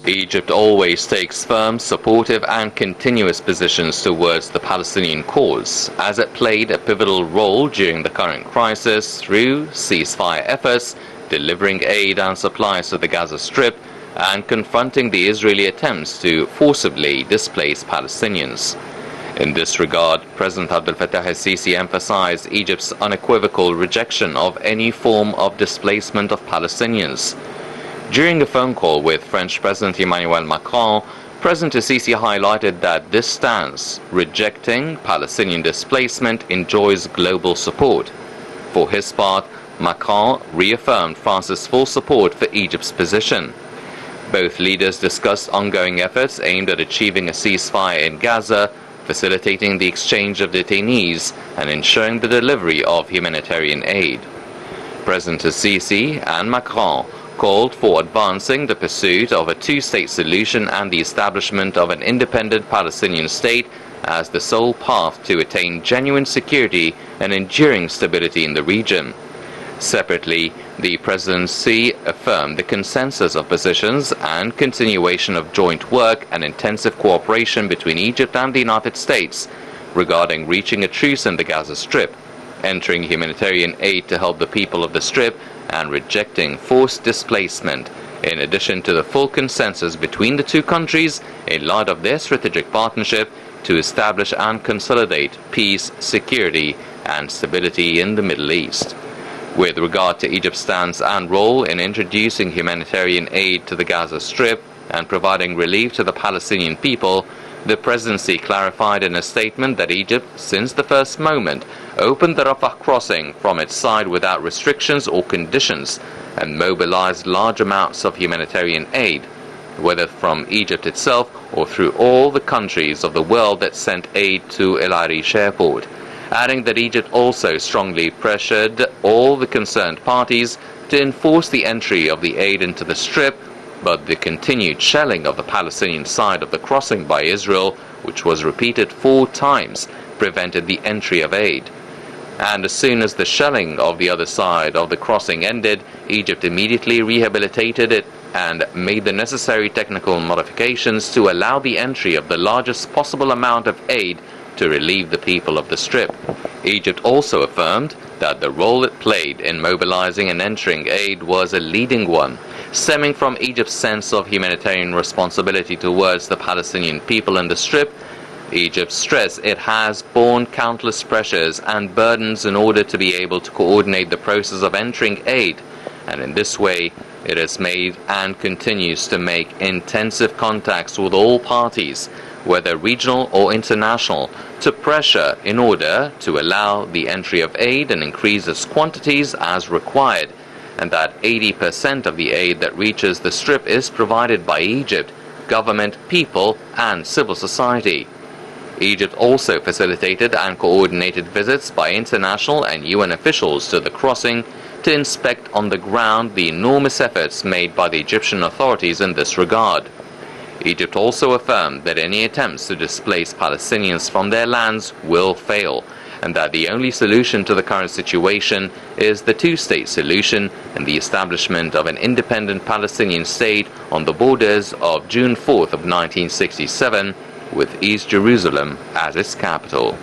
Egypt always takes firm, supportive and continuous positions towards the Palestinian cause, as it played a pivotal role during the current crisis through ceasefire efforts, delivering aid and supplies to the Gaza Strip, and confronting the Israeli attempts to forcibly displace Palestinians. In this regard, President Abdel Fattah el-Sisi emphasized Egypt's unequivocal rejection of any form of displacement of Palestinians. During a phone call with French President Emmanuel Macron, President el-Sisi highlighted that this stance, rejecting Palestinian displacement, enjoys global support. For his part, Macron reaffirmed France's full support for Egypt's position. Both leaders discussed ongoing efforts aimed at achieving a ceasefire in Gaza, facilitating the exchange of detainees, and ensuring the delivery of humanitarian aid. President el-Sisi and Macron called for advancing the pursuit of a two-state solution and the establishment of an independent Palestinian state as the sole path to attain genuine security and enduring stability in the region. Separately, the presidency affirmed the consensus of positions and continuation of joint work and intensive cooperation between Egypt and the United States regarding reaching a truce in the Gaza Strip, entering humanitarian aid to help the people of the Strip, and rejecting forced displacement, in addition to the full consensus between the two countries in light of their strategic partnership to establish and consolidate peace, security and stability in the Middle East. With regard to Egypt's stance and role in introducing humanitarian aid to the Gaza Strip and providing relief to the Palestinian people, the presidency clarified in a statement that Egypt, since the first moment, opened the Rafah crossing from its side without restrictions or conditions and mobilized large amounts of humanitarian aid, whether from Egypt itself or through all the countries of the world that sent aid to El Arish airport, adding that Egypt also strongly pressured all the concerned parties to enforce the entry of the aid into the Strip, but the continued shelling of the Palestinian side of the crossing by Israel, which was repeated 4 times, prevented the entry of aid. And as soon as the shelling of the other side of the crossing ended, Egypt immediately rehabilitated it and made the necessary technical modifications to allow the entry of the largest possible amount of aid to relieve the people of the Strip. Egypt also affirmed that the role it played in mobilizing and entering aid was a leading one, stemming from Egypt's sense of humanitarian responsibility towards the Palestinian people in the Strip. Egypt stressed it has borne countless pressures and burdens in order to be able to coordinate the process of entering aid, and in this way it has made and continues to make intensive contacts with all parties, whether regional or international, to pressure in order to allow the entry of aid and increase its quantities as required, and that 80% of the aid that reaches the Strip is provided by Egypt, government, people and civil society. Egypt also facilitated and coordinated visits by international and UN officials to the crossing to inspect on the ground the enormous efforts made by the Egyptian authorities in this regard. Egypt also affirmed that any attempts to displace Palestinians from their lands will fail, and that the only solution to the current situation is the two-state solution and the establishment of an independent Palestinian state on the borders of June 4th of 1967, with East Jerusalem as its capital.